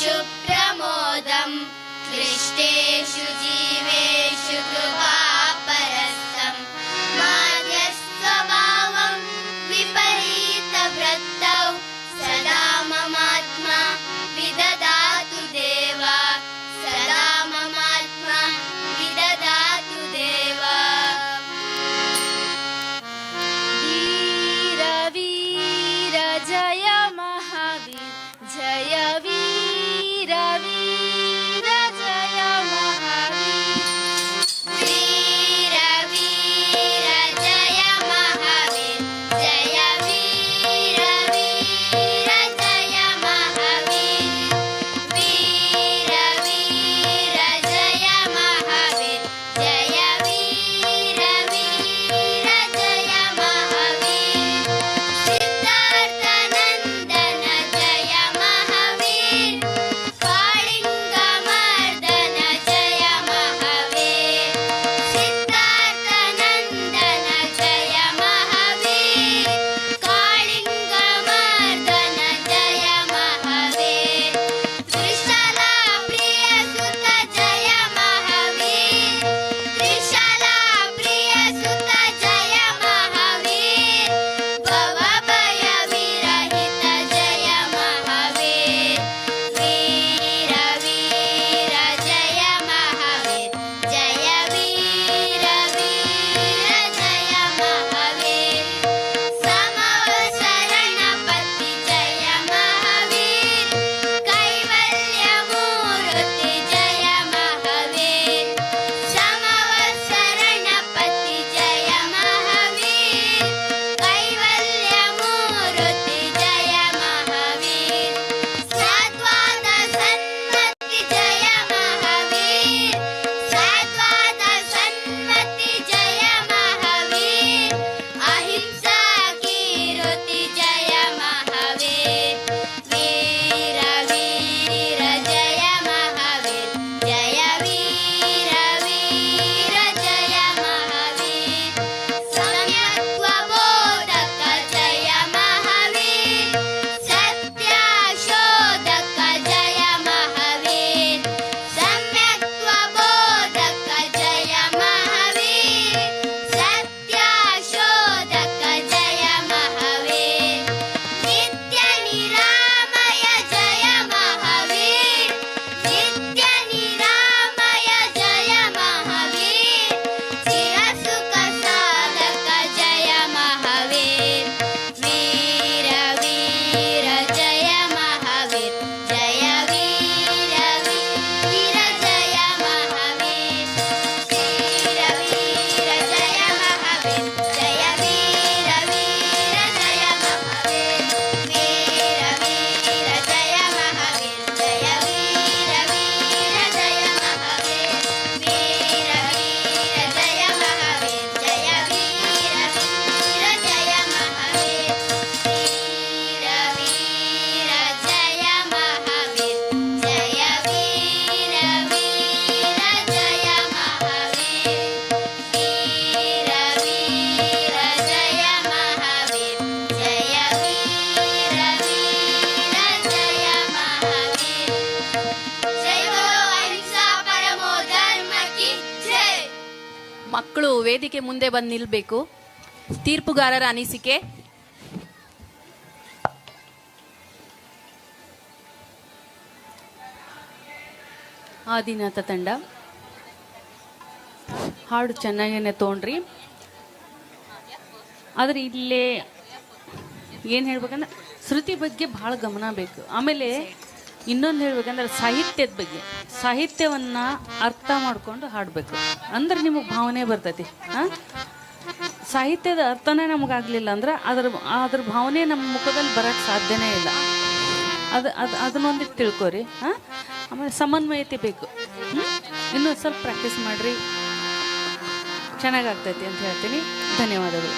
सुखेषु प्रमोदम् क्लिष्टेषु जीवेषु कृपापरस्तम् माध्यस्वभावं विपरीतवृत्तौ सदा ममात्मा विददातु देवा सदा ममात्मा विददातु देवा वीर वीर जय महावीर जय वीर वीर जय महावीर वीर वीर जय महावीर जय वीर वीर जय महावीर वीर वीर जय महावीर जय वीर वीर जय महावीर सिद्धार्थनंदन जय महावीर कालिंगमर्दन जय महावीर सिद्धार्थनंदन जय महावीर कालिंगमर्दन जय महावीर त्रिशला प्रिय सुत जय महावीर त्रिशला प्रिय सुत जय महावीर भवभय विरहित जय महावीर वीर वीर जय महावीर जय वीर वीर जय महावीर समवसरणपति जय महावीर कैवल्यमूर्ति जय महावीर समवसरणपति जय महावीर कैवल्यमूर्ति जय महावीर सद्वाद सन्मति जय महावीर सद्वाद सन्मति जय महावीर अहिंसा कीर्ति जय महावीर वीर वीर जय महावीर जय वीर वीर जय महावीर सम्यक्त्वबोधक जय महावीर सत्याशोधक जय महावीर सम्यक्त्वबोधक जय महावीर सत्याशोधक जय महावीर नित्यनिरामय जय महावीर नित्यनिरामय जय महावीर चिरसुखसाधक जय महावीर वीर वीर जय महावीर जय वीर वीर जय महावीर वीर वीर जय महावीर जय वीर वीर जय महावीर वीर वीर जय महावीर जय वीर वीर जय महावीर वीर वीर जय महावीर जय वीर वीर जय महावीर वीर वीर जय महावीर जय वीर वीर जय महावीर वीर वीर जय महावीर जय वीर वीर जय महावीर जय बोलो अहिंसा परमो धर्म की जय ಮಕ್ಕಳು ವೇದಿಕೆ ಮುಂದೆ ಬಂದು ನಿಲ್ಬೇಕು. ತೀರ್ಪುಗಾರರ ಅನಿಸಿಕೆ. ಆದಿನಾಥ ತಂಡ ಹಾಡು ಚೆನ್ನಾಗೇನೆ ತೊಗೊಂಡ್ರಿ. ಆದ್ರೆ ಇಲ್ಲೇ ಏನು ಹೇಳ್ಬೇಕಂದ್ರೆ ಶ್ರುತಿ ಬಗ್ಗೆ ಭಾಳ ಗಮನ ಬೇಕು. ಆಮೇಲೆ ಇನ್ನೊಂದು ಹೇಳ್ಬೇಕಂದ್ರೆ ಸಾಹಿತ್ಯದ ಬಗ್ಗೆ, ಸಾಹಿತ್ಯವನ್ನು ಅರ್ಥ ಮಾಡ್ಕೊಂಡು ಹಾಡಬೇಕು. ಅಂದ್ರೆ ನಿಮಗೆ ಭಾವನೆ ಬರ್ತೈತಿ. ಸಾಹಿತ್ಯದ ಅರ್ಥನೇ ನಮಗಾಗಲಿಲ್ಲ ಅಂದ್ರೆ ಅದ್ರ ಭಾವನೆ ನಮ್ಮ ಮುಖದಲ್ಲಿ ಬರೋಕ್ಕೆ ಸಾಧ್ಯನೇ ಇಲ್ಲ. ಅದನ್ನೊಂದಿಟ್ಟು ತಿಳ್ಕೊರಿ. ಆಮೇಲೆ ಸಮನ್ವಯತೆ ಬೇಕು. ಇನ್ನೂ ಸ್ವಲ್ಪ ಪ್ರಾಕ್ಟೀಸ್ ಮಾಡಿರಿ, ಚೆನ್ನಾಗಾಗ್ತೈತಿ ಅಂತ ಹೇಳ್ತೀನಿ. ಧನ್ಯವಾದಗಳು.